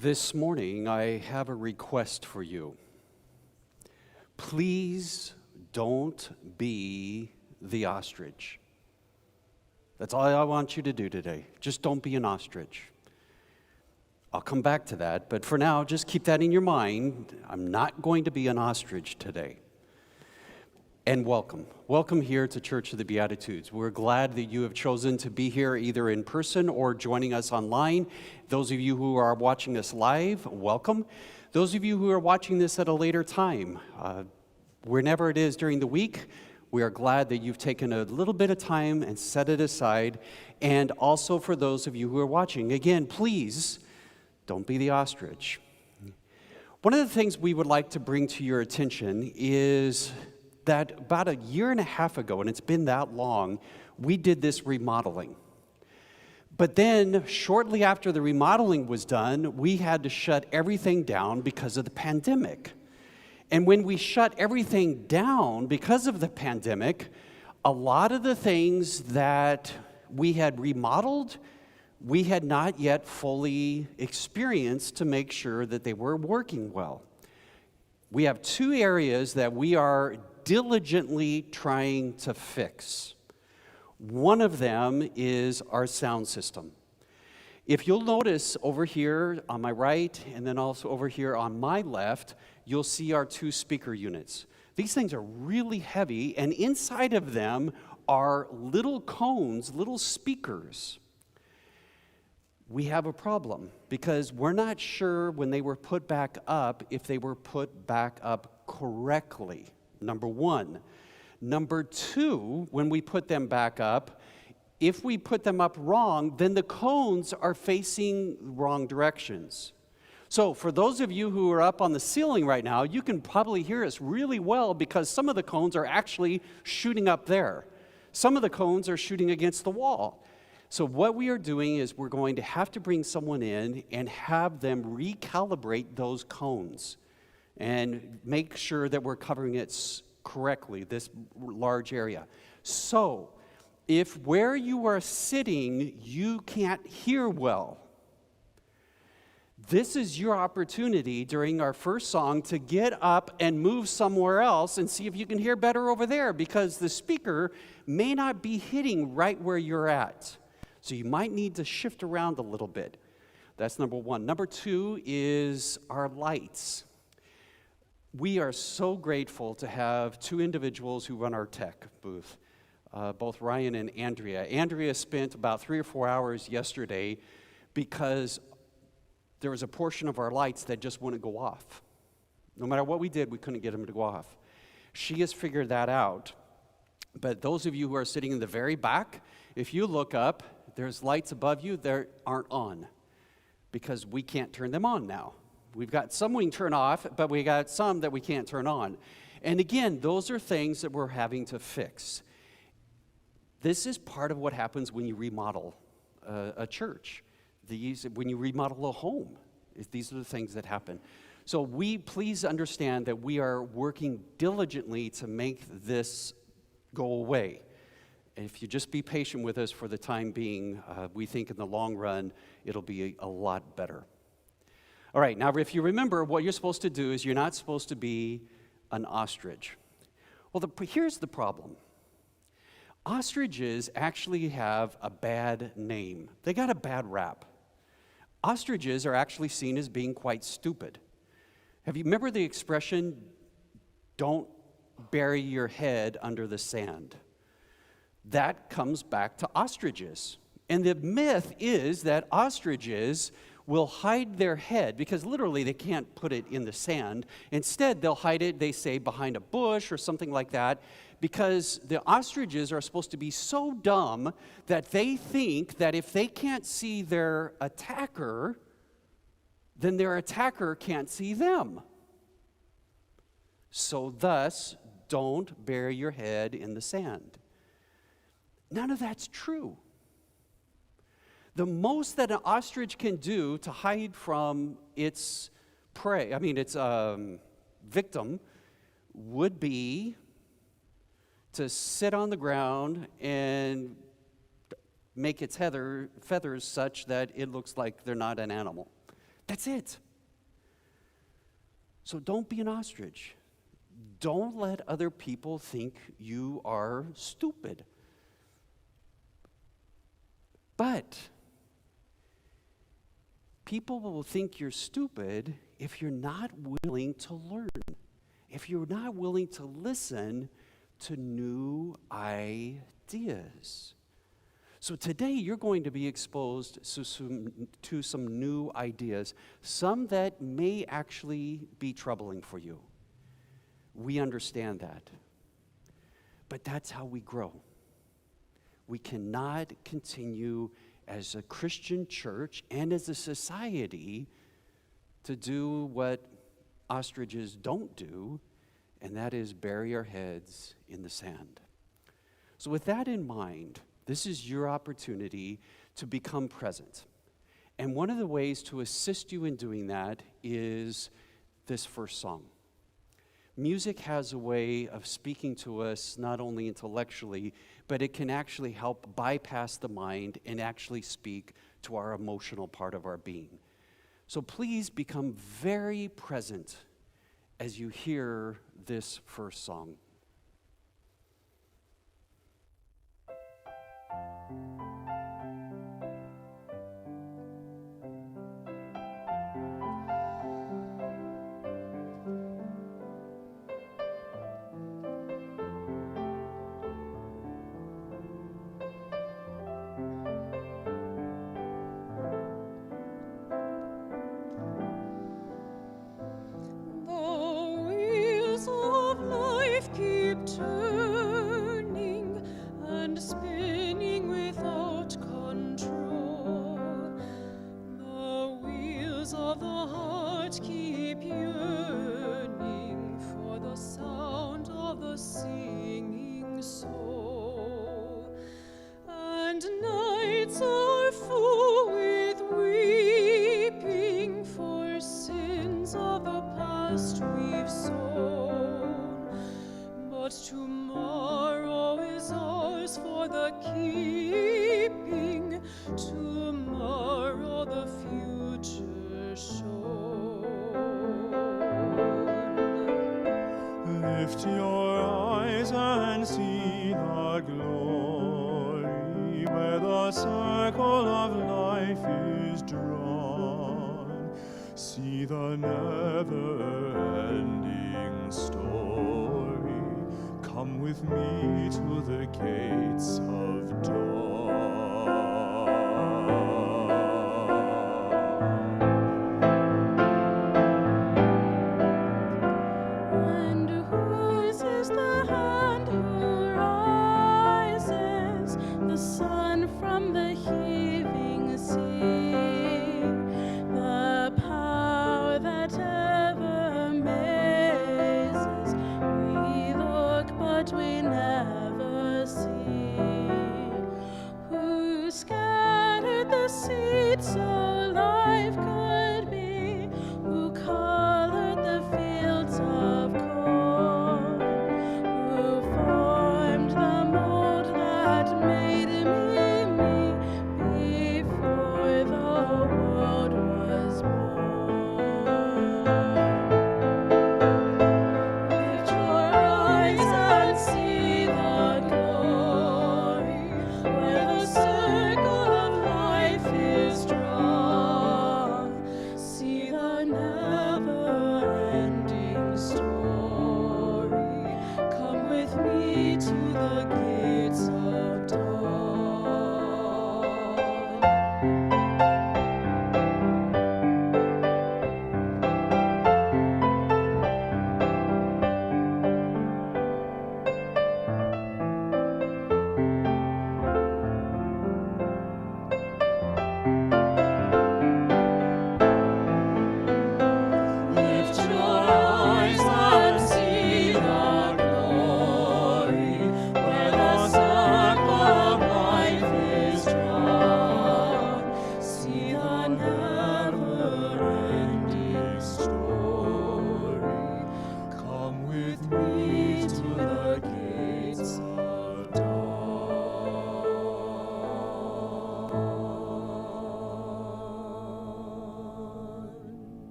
This morning, I have a request for you. Please don't be the ostrich. That's all I want you to do today. Just don't be an ostrich. I'll come back to that, but for now, just keep that in your mind. I'm not going to be an ostrich today. And welcome. Welcome here to Church of the Beatitudes. We're glad that you have chosen to be here either in person or joining us online. Those of you who are watching us live, welcome. Those of you who are watching this at a later time, whenever it is during the week, we are glad that you've taken a little bit of time and set it aside. And also for those of you who are watching, again, please don't be the ostrich. One of the things we would like to bring to your attention is that about a year and a half ago, and it's been that long, we did this remodeling. But then, shortly after the remodeling was done, we had to shut everything down because of the pandemic. And when we shut everything down because of the pandemic, a lot of the things that we had remodeled, we had not yet fully experienced to make sure that they were working well. We have two areas that we are diligently trying to fix. One of them is our sound system. If you'll notice over here on my right and then also over here on my left, you'll see our two speaker units. These things are really heavy, and inside of them are little cones, little speakers. We have a problem because we're not sure when they were put back up if they were put back up correctly. Number one. Number two, when we put them back up, if we put them up wrong, then the cones are facing wrong directions. So for those of you who are up on the ceiling right now, you can probably hear us really well because some of the cones are actually shooting up there. Some of the cones are shooting against the wall. So what we are doing is we're going to have to bring someone in and have them recalibrate those cones and make sure that we're covering it correctly, this large area. So, if where you are sitting, you can't hear well, this is your opportunity during our first song to get up and move somewhere else and see if you can hear better over there, because the speaker may not be hitting right where you're at. So you might need to shift around a little bit. That's number one. Number two is our lights. We are so grateful to have two individuals who run our tech booth, both Ryan and Andrea. Andrea spent about 3 or 4 hours yesterday because there was a portion of our lights that just wouldn't go off. No matter what we did, we couldn't get them to go off. She has figured that out. But those of you who are sitting in the very back, if you look up, there's lights above you that aren't on because we can't turn them on now. We've got some we can turn off, but we got some that we can't turn on. And again, those are things that we're having to fix. This is part of what happens when you remodel a church. When you remodel a home, these are the things that happen. So please understand that we are working diligently to make this go away. If you just be patient with us for the time being, we think in the long run, it'll be a lot better. All right, now if you remember, what you're supposed to do is you're not supposed to be an ostrich. Well, here's the problem. Ostriches actually have a bad name. They got a bad rap. Ostriches are actually seen as being quite stupid. Remember the expression, don't bury your head under the sand? That comes back to ostriches. And the myth is that ostriches will hide their head, because literally they can't put it in the sand. Instead, they'll hide it, they say, behind a bush or something like that, because the ostriches are supposed to be so dumb that they think that if they can't see their attacker, then their attacker can't see them. So thus, don't bury your head in the sand. None of that's true. The most that an ostrich can do to hide from its prey, its victim, would be to sit on the ground and make its feathers such that it looks like they're not an animal. That's it. So don't be an ostrich. Don't let other people think you are stupid. But people will think you're stupid if you're not willing to learn, if you're not willing to listen to new ideas. So today you're going to be exposed to some new ideas, some that may actually be troubling for you. We understand that. But that's how we grow. We cannot continue as a Christian church and as a society to do what ostriches don't do, and that is bury our heads in the sand. So with that in mind, this is your opportunity to become present. And one of the ways to assist you in doing that is this first song. Music has a way of speaking to us not only intellectually, but it can actually help bypass the mind and actually speak to our emotional part of our being. So please become very present as you hear this first song. Turning and spinning without control. The wheels of the heart keep yearning for the sound of the singing soul. And nights are full with weeping for sins of the past we've sown. But tomorrow is ours for the keeping, tomorrow the future shown. Lift your eyes and see the glory where the circle of life is drawn. See the never-ending story. Come with me to the gates of dawn. And whose is the hand who rises, the sun from the heaving sea, the power that ever amazes? We look, but we never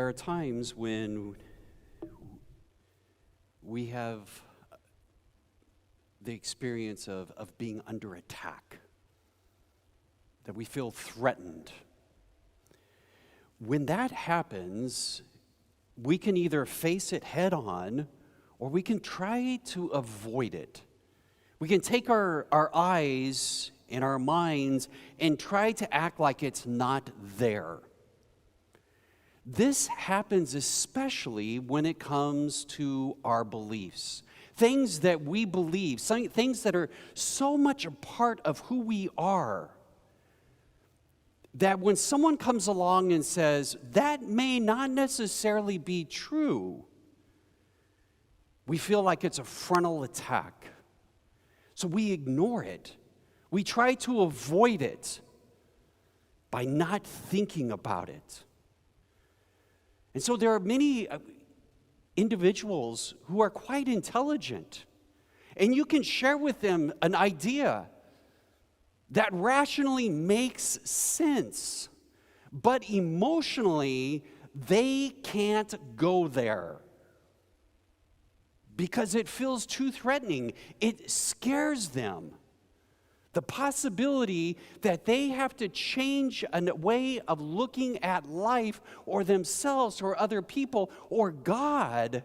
there are times when we have the experience of being under attack, that we feel threatened. When that happens, we can either face it head on or we can try to avoid it. We can take our eyes and our minds and try to act like it's not there. This happens especially when it comes to our beliefs. Things that we believe, things that are so much a part of who we are, that when someone comes along and says, that may not necessarily be true, we feel like it's a frontal attack. So we ignore it. We try to avoid it by not thinking about it. And so there are many individuals who are quite intelligent, and you can share with them an idea that rationally makes sense, but emotionally they can't go there because it feels too threatening. It scares them. The possibility that they have to change a way of looking at life or themselves or other people or God,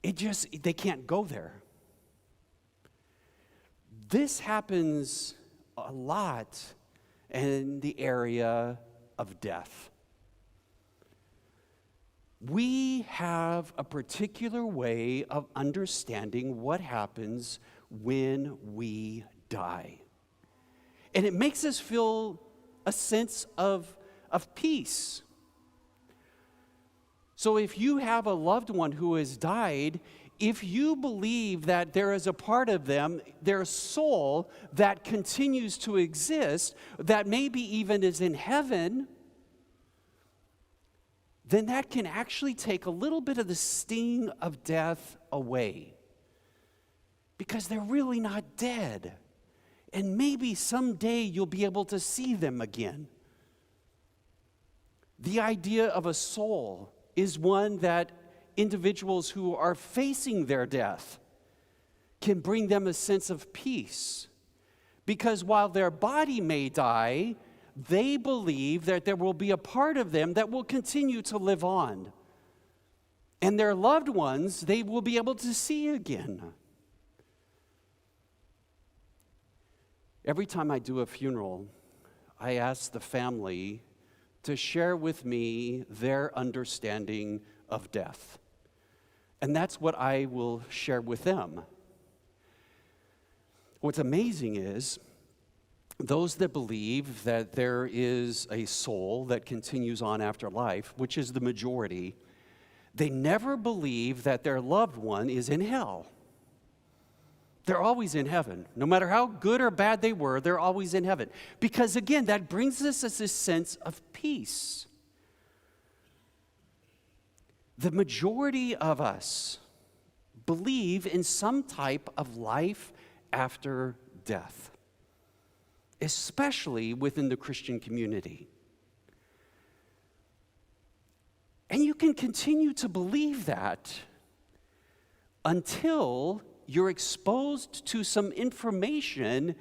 they can't go there. This happens a lot in the area of death. We have a particular way of understanding what happens when we die. And it makes us feel a sense of peace. So if you have a loved one who has died, if you believe that there is a part of them, their soul, that continues to exist, that maybe even is in heaven, then that can actually take a little bit of the sting of death away. Because they're really not dead. And maybe someday you'll be able to see them again. The idea of a soul is one that individuals who are facing their death can bring them a sense of peace. Because while their body may die, they believe that there will be a part of them that will continue to live on. And their loved ones, they will be able to see again. Every time I do a funeral, I ask the family to share with me their understanding of death. And that's what I will share with them. What's amazing is those that believe that there is a soul that continues on after life, which is the majority, they never believe that their loved one is in hell. They're always in heaven. No matter how good or bad they were, they're always in heaven. Because again, that brings us this sense of peace. The majority of us believe in some type of life after death, especially within the Christian community. And you can continue to believe that until you're exposed to some information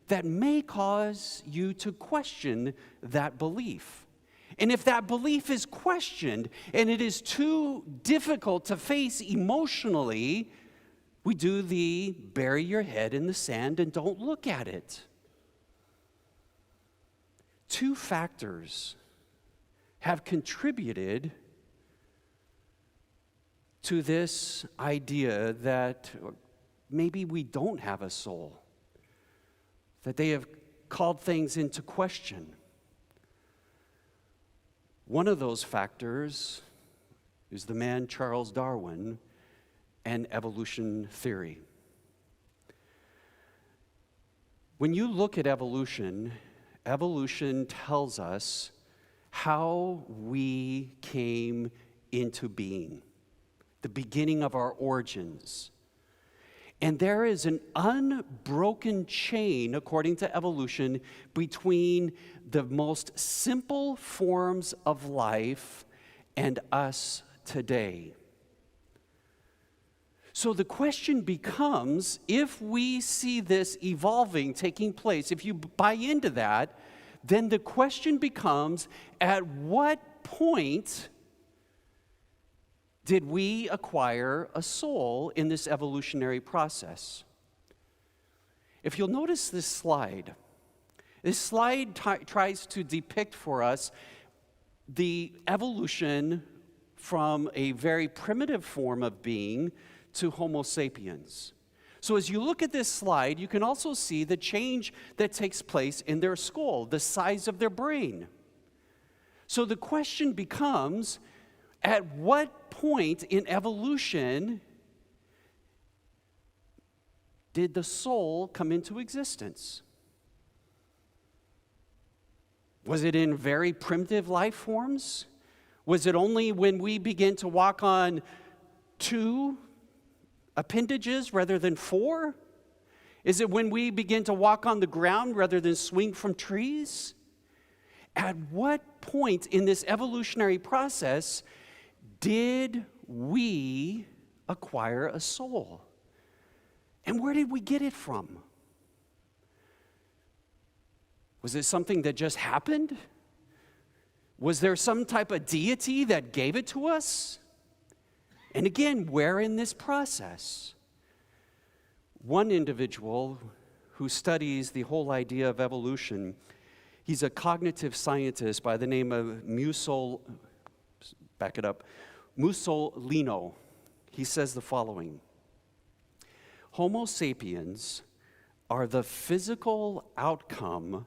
that may cause you to question that belief. And if that belief is questioned and it is too difficult to face emotionally, we do the bury your head in the sand and don't look at it. Two factors have contributed to this idea that maybe we don't have a soul, that they have called things into question. One of those factors is the man Charles Darwin and evolution theory. When you look at evolution, evolution tells us how we came into being, the beginning of our origins. And there is an unbroken chain, according to evolution, between the most simple forms of life and us today. So the question becomes, if we see this evolving, taking place, if you buy into that, then the question becomes, at what point did we acquire a soul in this evolutionary process? If you'll notice this slide tries to depict for us the evolution from a very primitive form of being to Homo sapiens. So as you look at this slide, you can also see the change that takes place in their skull, the size of their brain. So the question becomes, at what point in evolution did the soul come into existence? Was it in very primitive life forms? Was it only when we begin to walk on 2 appendages rather than 4? Is it when we begin to walk on the ground rather than swing from trees? At what point in this evolutionary process did we acquire a soul? And where did we get it from? Was it something that just happened? Was there some type of deity that gave it to us? And again, where in this process? One individual who studies the whole idea of evolution, he's a cognitive scientist by the name of Mussolino. He says the following: Homo sapiens are the physical outcome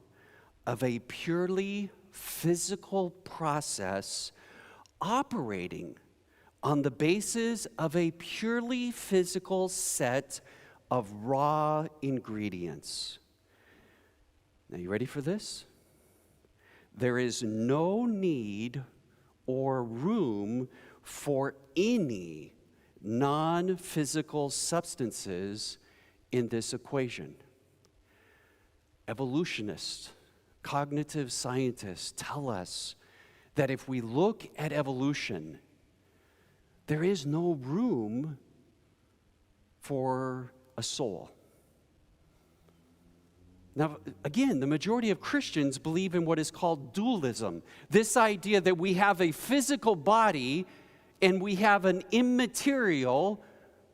of a purely physical process operating on the basis of a purely physical set of raw ingredients. Now, you ready for this? There is no need or room for any non-physical substances in this equation. Evolutionists, cognitive scientists tell us that if we look at evolution, there is no room for a soul. Now, again, the majority of Christians believe in what is called dualism. This idea that we have a physical body and we have an immaterial,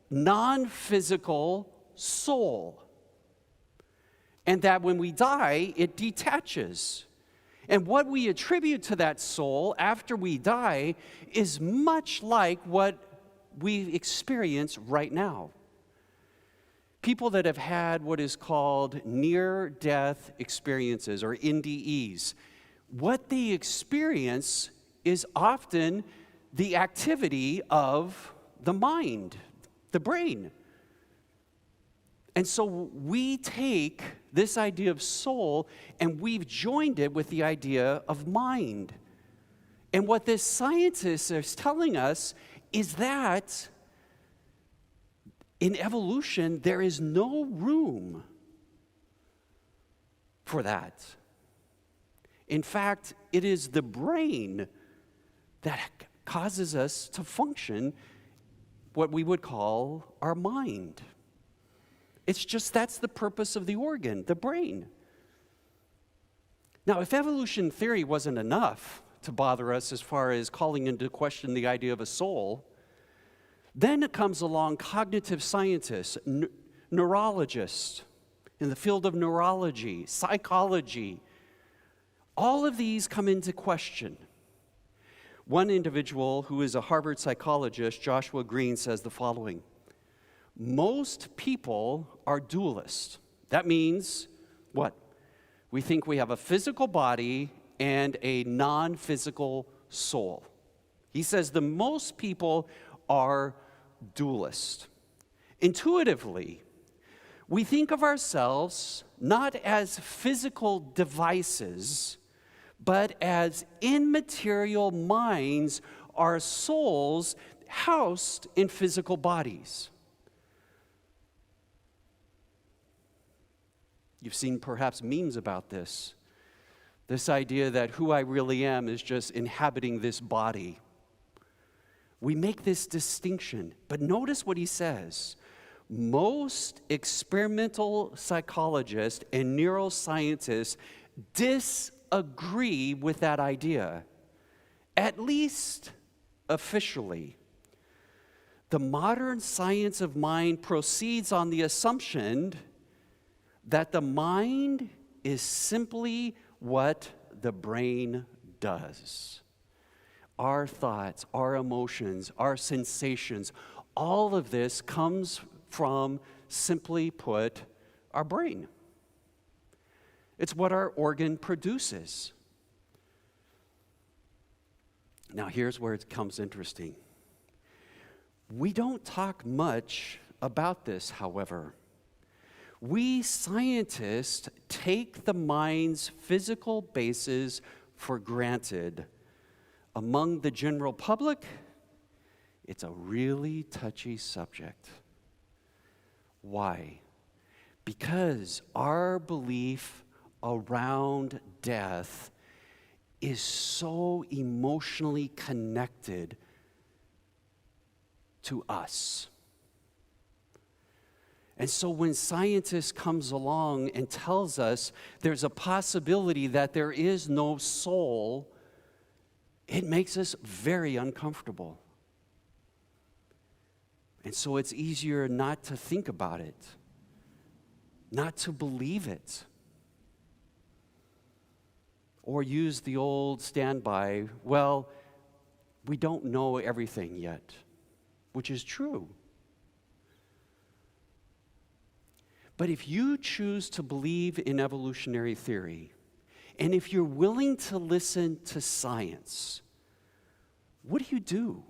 non-physical soul. And that when we die, it detaches. And what we attribute to that soul after we die is much like what we experience right now. People that have had what is called near-death experiences, or NDEs, what they experience is often the activity of the mind, the brain. And so we take this idea of soul and we've joined it with the idea of mind. And what this scientist is telling us is that in evolution, there is no room for that. In fact, it is the brain that causes us to function what we would call our mind. It's just that's the purpose of the organ, the brain. Now, if evolution theory wasn't enough to bother us as far as calling into question the idea of a soul, then it comes along cognitive scientists, neurologists in the field of neurology, psychology. All of these come into question. One individual who is a Harvard psychologist, Joshua Green, says the following: most people are dualists. That means what? We think we have a physical body and a non-physical soul. He says the most people are dualist. Intuitively, we think of ourselves not as physical devices, but as immaterial minds, our souls housed in physical bodies. You've seen perhaps memes about this idea that who I really am is just inhabiting this body. we make this distinction. But notice what he says. Most experimental psychologists and neuroscientists disagree with that idea, at least officially. The modern science of mind proceeds on the assumption that the mind is simply what the brain does. Our thoughts, our emotions, our sensations, all of this comes from, simply put, our brain. It's what our organ produces. Now, here's where it becomes interesting. We don't talk much about this, however. We scientists take the mind's physical basis for granted. Among the general public, it's a really touchy subject. Why? Because our belief around death is so emotionally connected to us. And so when scientists comes along and tells us there's a possibility that there is no soul, it makes us very uncomfortable. And so it's easier not to think about it, not to believe it, or use the old standby, well, we don't know everything yet, which is true. But if you choose to believe in evolutionary theory, and if you're willing to listen to science, what do?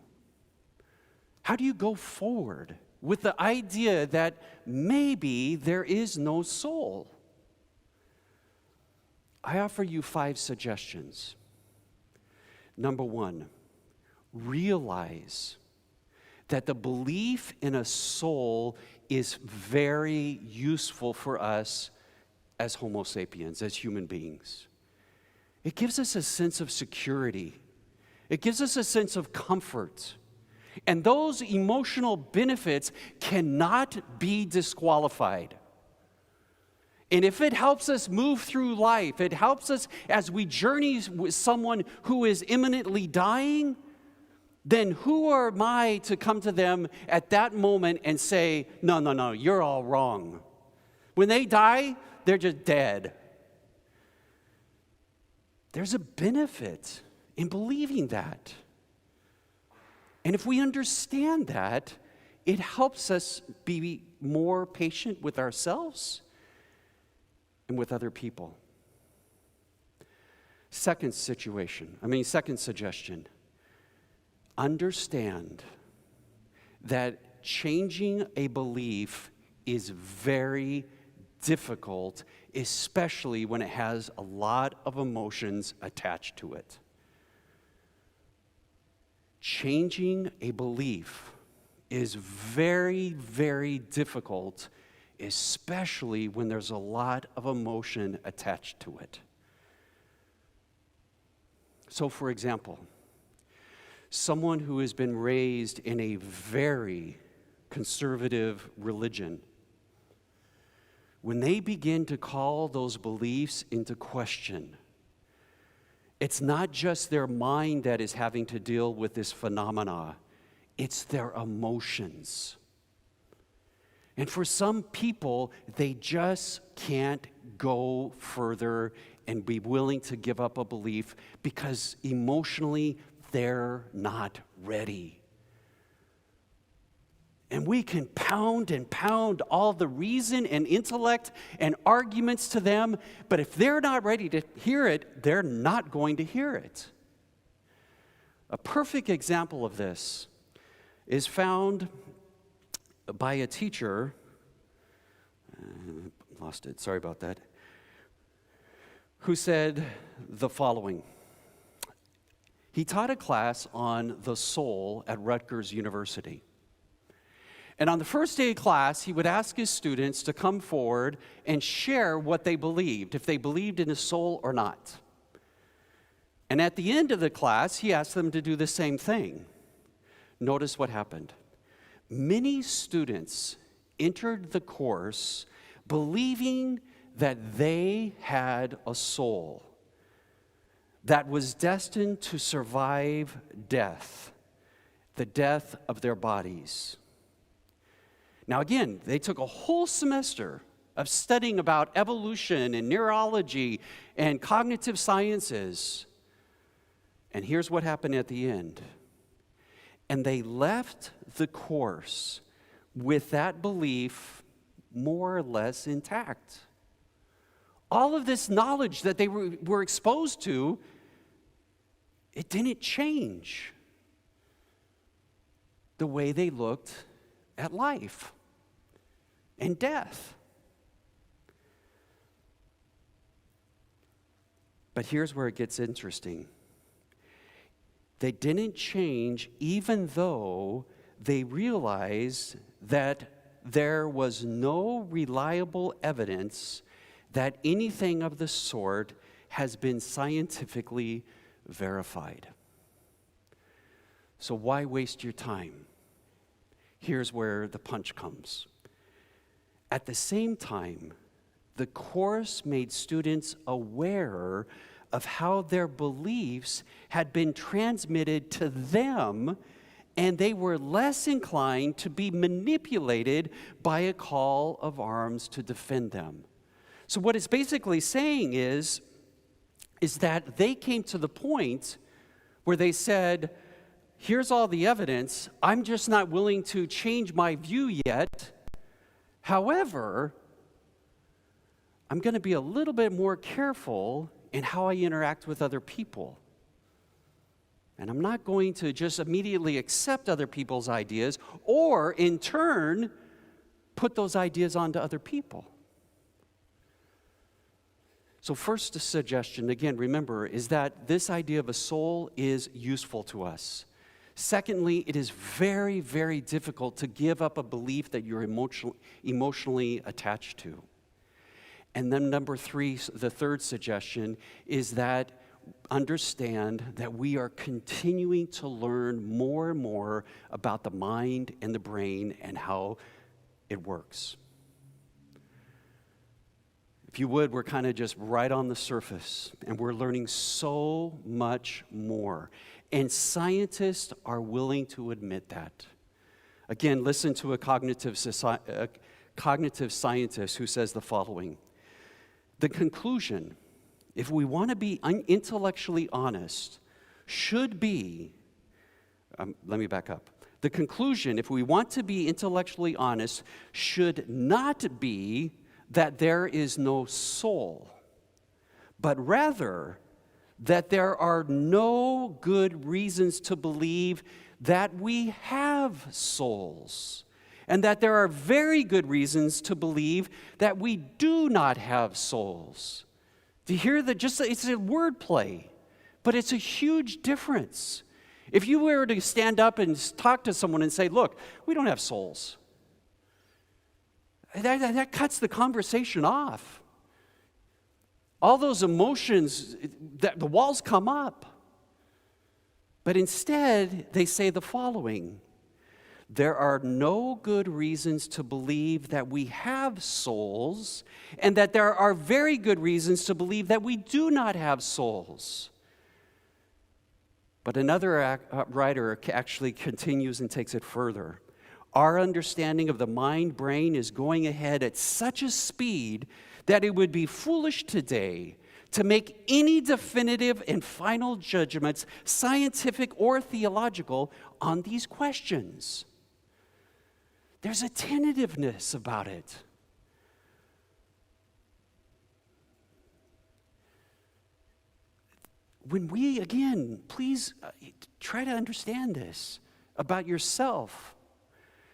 How do you go forward with the idea that maybe there is no soul? I offer you 5 suggestions. Number 1, realize that the belief in a soul is very useful for us as Homo sapiens, as human beings. It gives us a sense of security. It gives us a sense of comfort. And those emotional benefits cannot be disqualified. And if it helps us move through life, it helps us as we journey with someone who is imminently dying, then who am I to come to them at that moment and say, no, you're all wrong. When they die, they're just dead. There's a benefit in believing that. And if we understand that, it helps us be more patient with ourselves and with other people. Second suggestion. Understand that changing a belief is very difficult, especially when it has a lot of emotions attached to it. Changing a belief is very, very difficult, especially when there's a lot of emotion attached to it. So, for example, someone who has been raised in a very conservative religion, when they begin to call those beliefs into question, it's not just their mind that is having to deal with this phenomena, it's their emotions. And for some people, they just can't go further and be willing to give up a belief because emotionally they're not ready. And we can pound and pound all the reason and intellect and arguments to them, but if they're not ready to hear it, they're not going to hear it. A perfect example of this is found by a teacher, lost it, sorry about that, who said the following. He taught a class on the soul at Rutgers University. And on the first day of class, he would ask his students to come forward and share what they believed, if they believed in a soul or not. And at the end of the class, he asked them to do the same thing. notice what happened. Many students entered the course believing that they had a soul that was destined to survive death, the death of their bodies. Now again, they took a whole semester of studying about evolution and neurology and cognitive sciences. And here's what happened at the end. And they left the course with that belief more or less intact. All of this knowledge that they were exposed to, it didn't change the way they looked at life and death. But here's where it gets interesting. They didn't change even though they realized that there was no reliable evidence that anything of the sort has been scientifically verified. So why waste your time? Here's where the punch comes. At the same time, the course made students aware of how their beliefs had been transmitted to them, and they were less inclined to be manipulated by a call of arms to defend them. So what it's basically saying is that they came to the point where they said, here's all the evidence, I'm just not willing to change my view yet. However, I'm going to be a little bit more careful in how I interact with other people. And I'm not going to just immediately accept other people's ideas or, in turn, put those ideas onto other people. So first, the suggestion, again, remember, is that this idea of a soul is useful to us. Secondly, it is very, very difficult to give up a belief that you're emotionally attached to. And then number three, the third suggestion, is that understand that we are continuing to learn more and more about the mind and the brain and how it works. If you would, we're kind of just right on the surface, and we're learning so much more. And scientists are willing to admit that. Again, listen to a cognitive scientist who says the following. The conclusion, if we want to be intellectually honest, should be, let me back up. The conclusion, if we want to be intellectually honest, should not be that there is no soul, but rather that there are no good reasons to believe that we have souls, and that there are very good reasons to believe that we do not have souls. Do you hear that? It's a wordplay, but it's a huge difference. If you were to stand up and talk to someone and say, look, we don't have souls, that cuts the conversation off. All those emotions, the walls come up. But instead, they say the following. There are no good reasons to believe that we have souls, and that there are very good reasons to believe that we do not have souls. But another writer actually continues and takes it further. Our understanding of the mind-brain is going ahead at such a speed that it would be foolish today to make any definitive and final judgments, scientific or theological, on these questions. There's a tentativeness about it. When we, again, please try to understand this about yourself.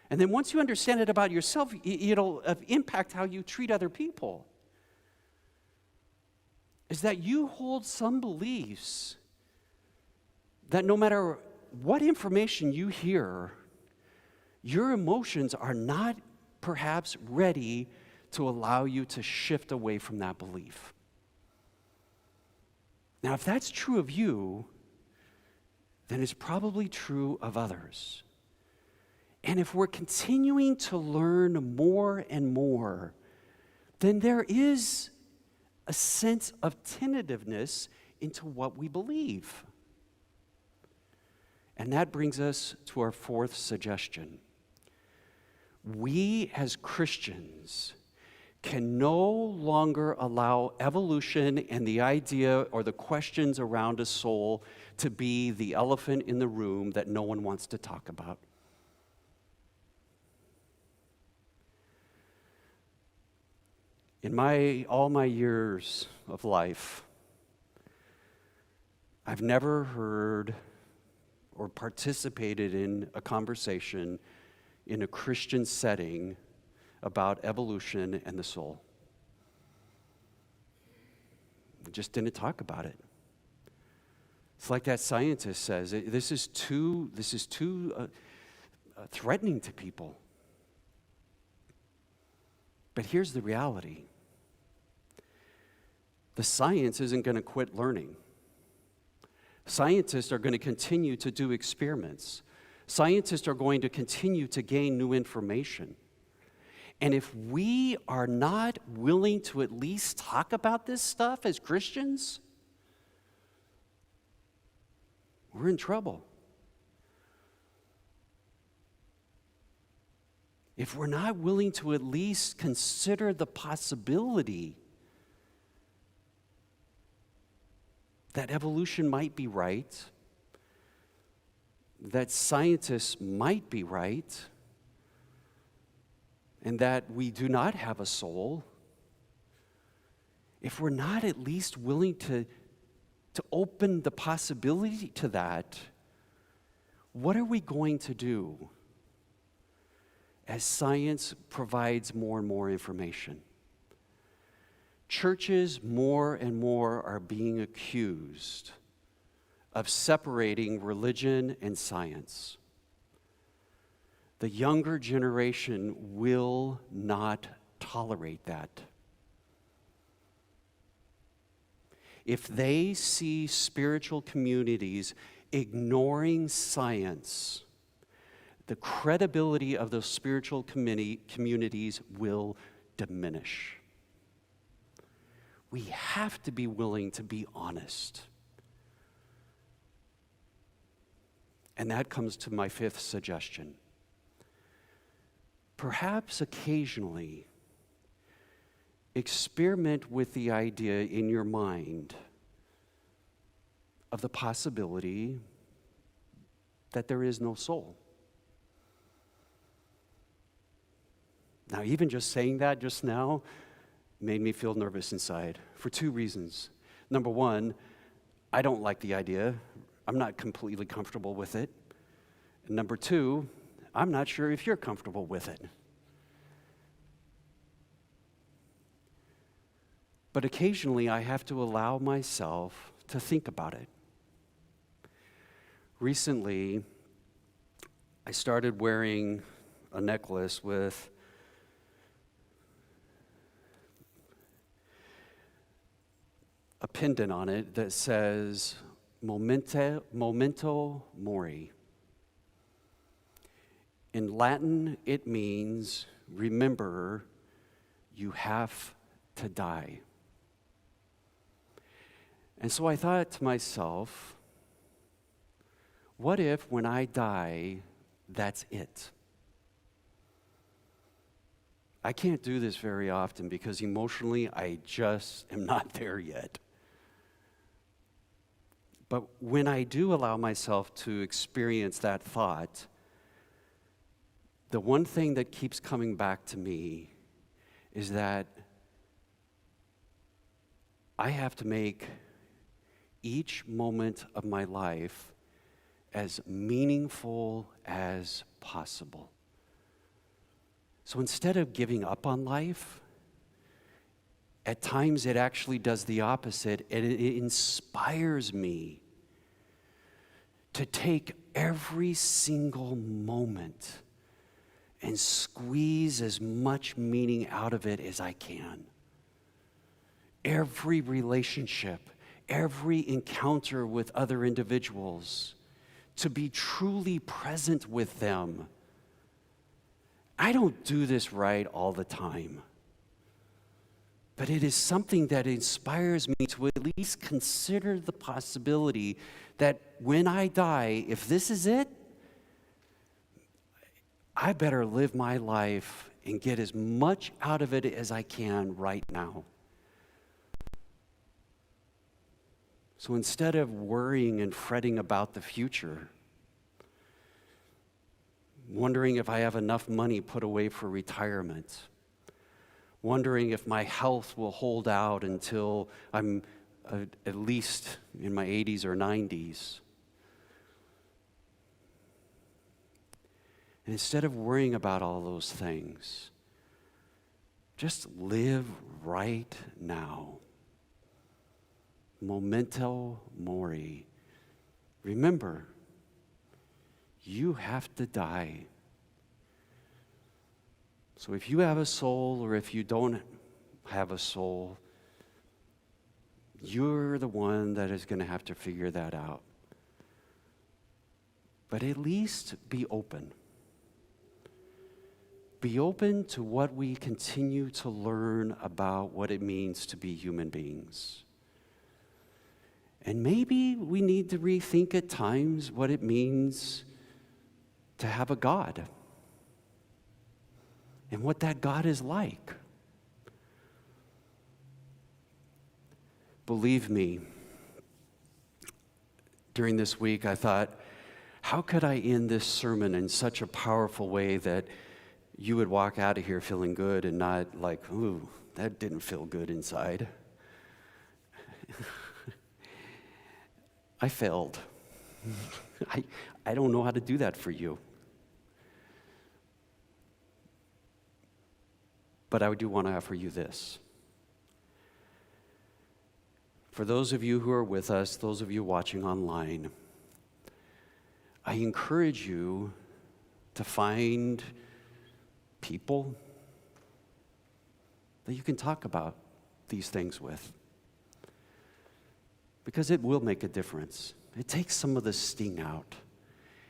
And then once you understand it about yourself, it'll impact how you treat other people. Is that you hold some beliefs that no matter what information you hear, your emotions are not perhaps ready to allow you to shift away from that belief. Now, if that's true of you, then it's probably true of others. And if we're continuing to learn more and more, then there is a sense of tentativeness into what we believe. And that brings us to our fourth suggestion. We as Christians can no longer allow evolution and the idea or the questions around a soul to be the elephant in the room that no one wants to talk about. In all my years of life, I've never heard or participated in a conversation in a Christian setting about evolution and the soul. We just didn't talk about it. It's like that scientist says, this is too threatening to people. But here's the reality. The science isn't going to quit learning. Scientists are going to continue to do experiments. Scientists are going to continue to gain new information. And if we are not willing to at least talk about this stuff as Christians, we're in trouble. If we're not willing to at least consider the possibility that evolution might be right, that scientists might be right, and that we do not have a soul, if we're not at least willing to open the possibility to that, what are we going to do as science provides more and more information? Churches more and more are being accused of separating religion and science. The younger generation will not tolerate that. If they see spiritual communities ignoring science, the credibility of those spiritual communities will diminish. We have to be willing to be honest. And that comes to my fifth suggestion. Perhaps occasionally, experiment with the idea in your mind of the possibility that there is no soul. Now, even just saying that just now made me feel nervous inside for two reasons. Number one, I don't like the idea. I'm not completely comfortable with it. And number two, I'm not sure if you're comfortable with it. But occasionally I have to allow myself to think about it. Recently, I started wearing a necklace with a pendant on it that says Memento Mori. In Latin, it means, remember, you have to die. And so I thought to myself, what if when I die, that's it? I can't do this very often because emotionally, I just am not there yet. But when I do allow myself to experience that thought, the one thing that keeps coming back to me is that I have to make each moment of my life as meaningful as possible. So instead of giving up on life, at times it actually does the opposite. It inspires me to take every single moment and squeeze as much meaning out of it as I can. Every relationship, every encounter with other individuals, to be truly present with them I don't do this right all the time. But it is something that inspires me to at least consider the possibility that when I die, if this is it, I better live my life and get as much out of it as I can right now. So instead of worrying and fretting about the future, wondering if I have enough money put away for retirement, wondering if my health will hold out until I'm at least in my 80s or 90s. And instead of worrying about all those things, just live right now. Memento mori. Remember, you have to die. So if you have a soul or if you don't have a soul, you're the one that is going to have to figure that out. But at least be open. Be open to what we continue to learn about what it means to be human beings. And maybe we need to rethink at times what it means to have a God and what that God is like. Believe me, during this week I thought, how could I end this sermon in such a powerful way that you would walk out of here feeling good and not like, ooh, that didn't feel good inside. I failed. I don't know how to do that for you. But I do want to offer you this. For those of you who are with us, those of you watching online, I encourage you to find people that you can talk about these things with. Because it will make a difference. It takes some of the sting out.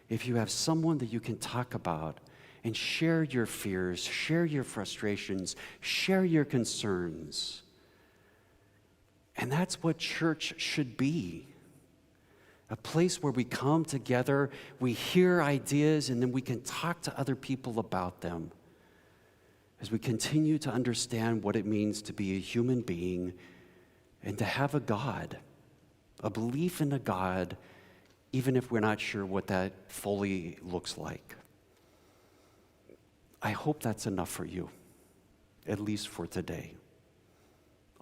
If you have someone that you can talk about and share your fears, share your frustrations, share your concerns. And that's what church should be. A place where we come together, we hear ideas, and then we can talk to other people about them as we continue to understand what it means to be a human being and to have a God. A belief in a God, even if we're not sure what that fully looks like. I hope that's enough for you, at least for today.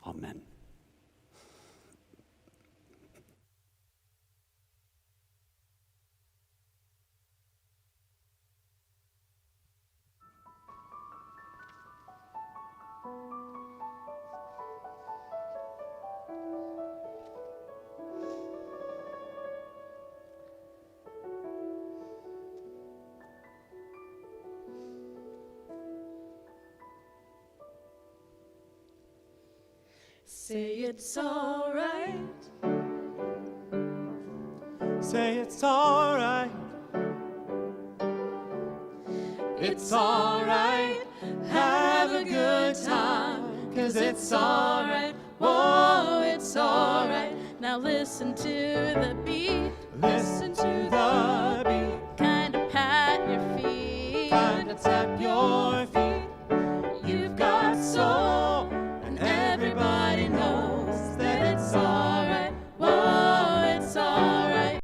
Amen. Say it's all right. Say it's all right. It's all right. Have a good time. 'Cause it's all right. Whoa, it's all right. Now listen to the beat. Listen to the beat. Kinda pat your feet. Kinda tap your feet. You've got soul. And everybody knows that it's all right. Whoa, it's all right.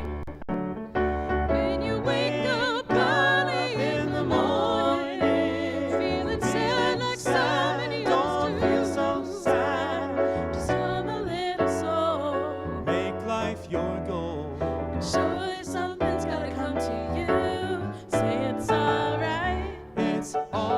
When you wake up early in the morning, feeling sad like somebody Don't feel else so do. sad. Just hum a little soul. Make life your goal. And surely something's gotta come to you. Say it's all right. It's all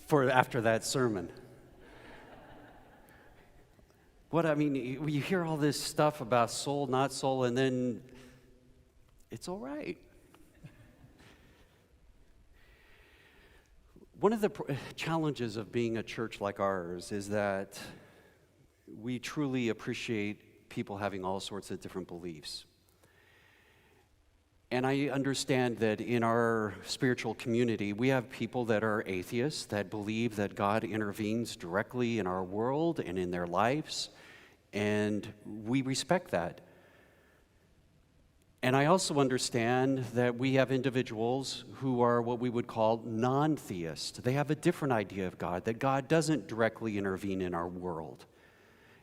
for after that sermon. What I mean, you hear all this stuff about soul, not soul, and then it's all right. One of the challenges of being a church like ours is that we truly appreciate people having all sorts of different beliefs. And I understand that in our spiritual community, we have people that are atheists, that believe that God intervenes directly in our world and in their lives, and we respect that. And I also understand that we have individuals who are what we would call non-theist. They have a different idea of God, that God doesn't directly intervene in our world,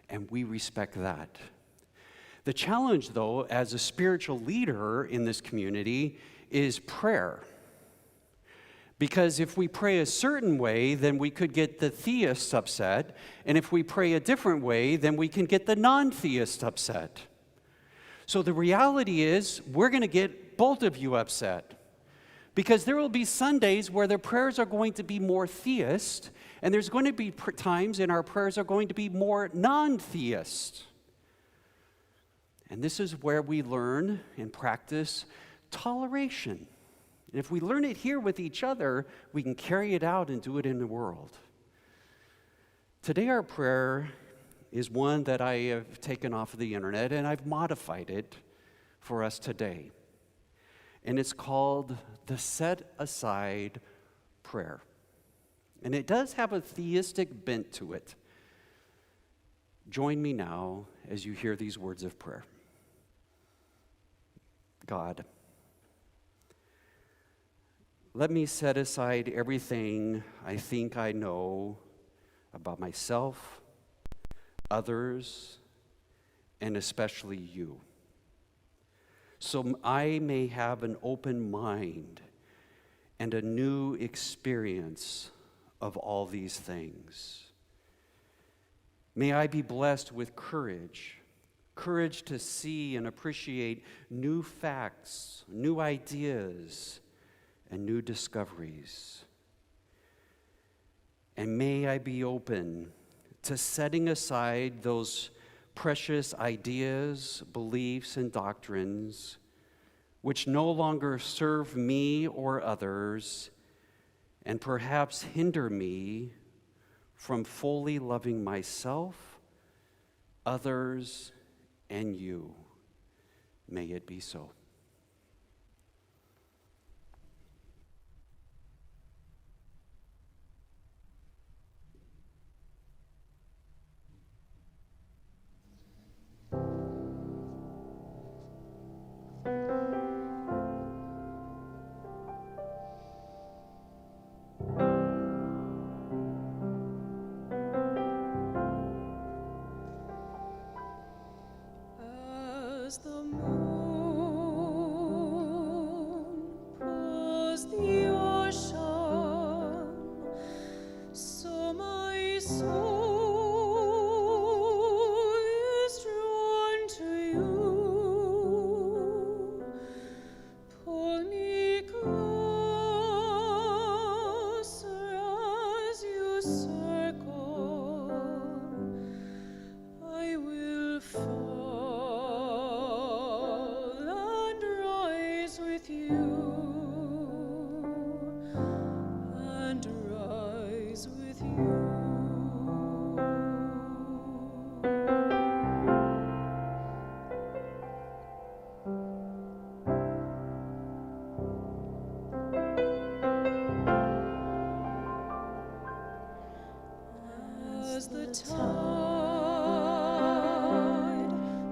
and we respect that. The challenge, though, as a spiritual leader in this community is prayer. Because if we pray a certain way, then we could get the theists upset. And if we pray a different way, then we can get the non-theists upset. So the reality is, we're going to get both of you upset. Because there will be Sundays where the prayers are going to be more theist, and there's going to be times in our prayers are going to be more non-theist. And this is where we learn and practice toleration. And if we learn it here with each other, we can carry it out and do it in the world. Today our prayer is one that I have taken off of the internet, and I've modified it for us today. And it's called the Set Aside Prayer. And it does have a theistic bent to it. Join me now as you hear these words of prayer. God, let me set aside everything I think I know about myself, others, and especially you, so I may have an open mind and a new experience of all these things. May I be blessed with courage to see and appreciate new facts, new ideas, and new discoveries. And may I be open to setting aside those precious ideas, beliefs, and doctrines which no longer serve me or others and perhaps hinder me from fully loving myself, others, and you. May it be so. As the moon pulls the ocean, so my soul is drawn to you. Pull me closer as you circle. I will fall and rise with you, and rise with you. As the tide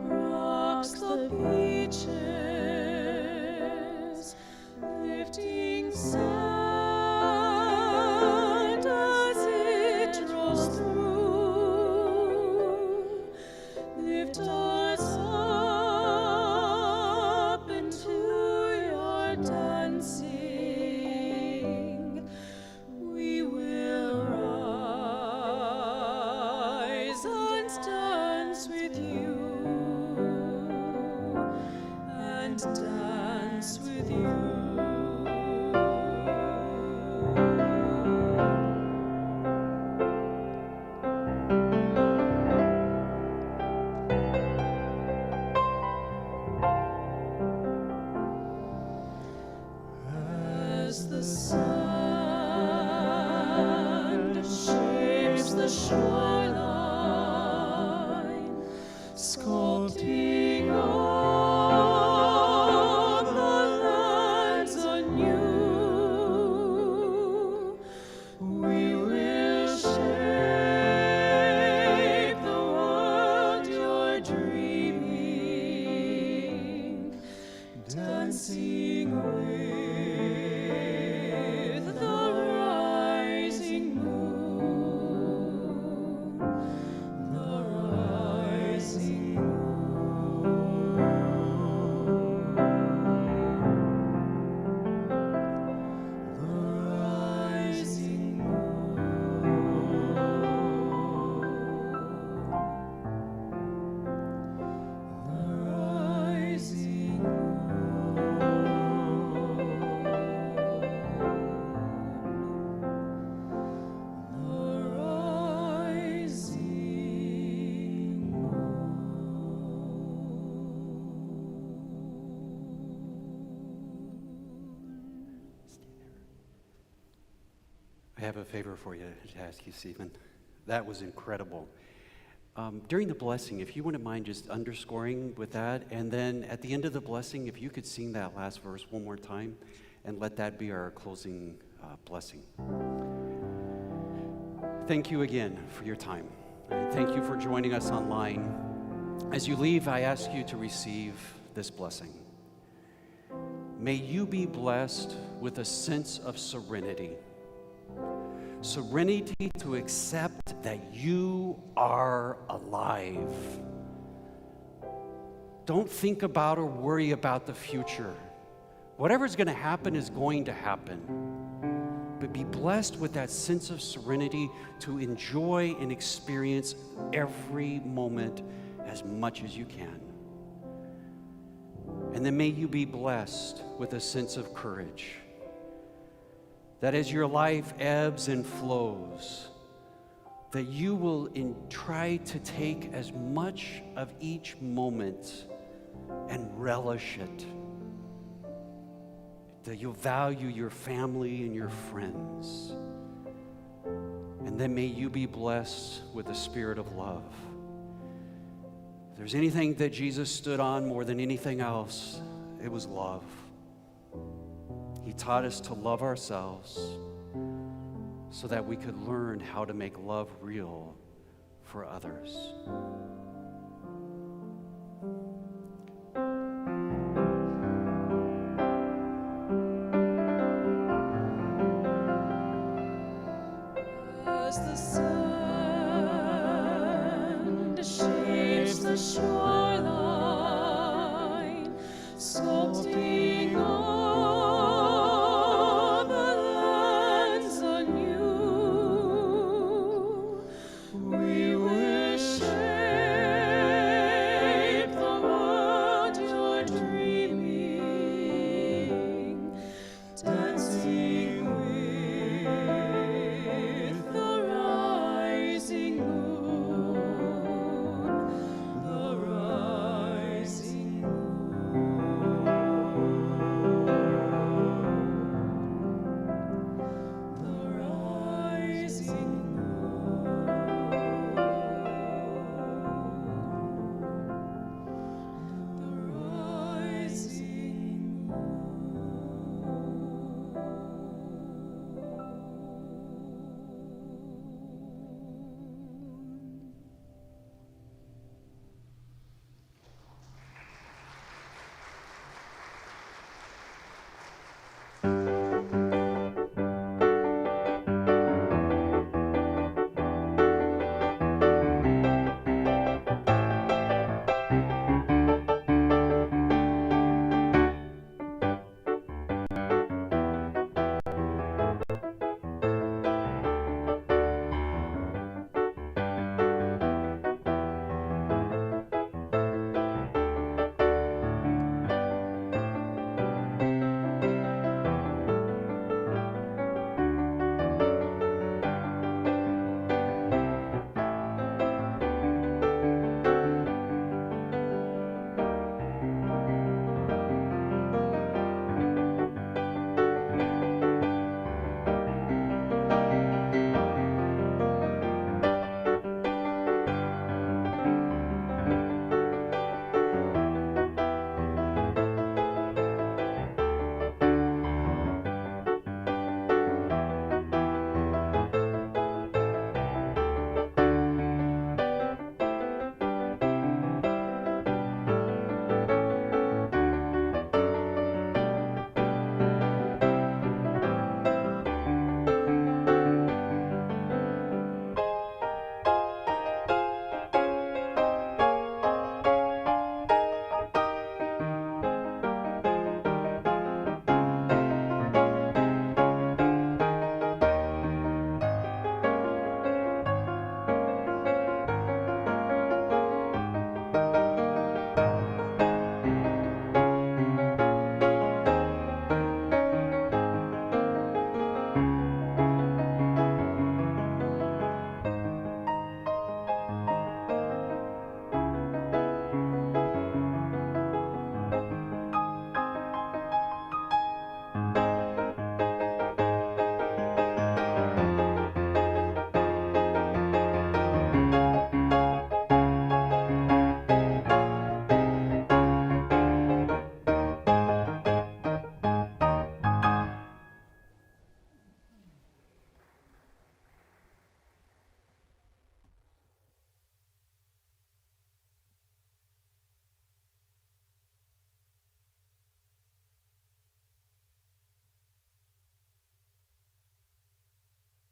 rocks the beaches, lifting sand as it rolls through, lift us up into your dancing. We will rise and dance with you, and dance with you. I have a favor for you to ask you, Stephen. That was incredible. During the blessing, if you wouldn't mind just underscoring with that, and then at the end of the blessing, if you could sing that last verse one more time, and let that be our closing blessing. Thank you again for your time. And thank you for joining us online. As you leave, I ask you to receive this blessing. May you be blessed with a sense of serenity. Serenity to accept that you are alive. Don't think about or worry about the future. Whatever's going to happen is going to happen. But be blessed with that sense of serenity to enjoy and experience every moment as much as you can. And then may you be blessed with a sense of courage. That as your life ebbs and flows, that you will try to take as much of each moment and relish it. That you'll value your family and your friends. And then may you be blessed with the spirit of love. If there's anything that Jesus stood on more than anything else, it was love. He taught us to love ourselves so that we could learn how to make love real for others.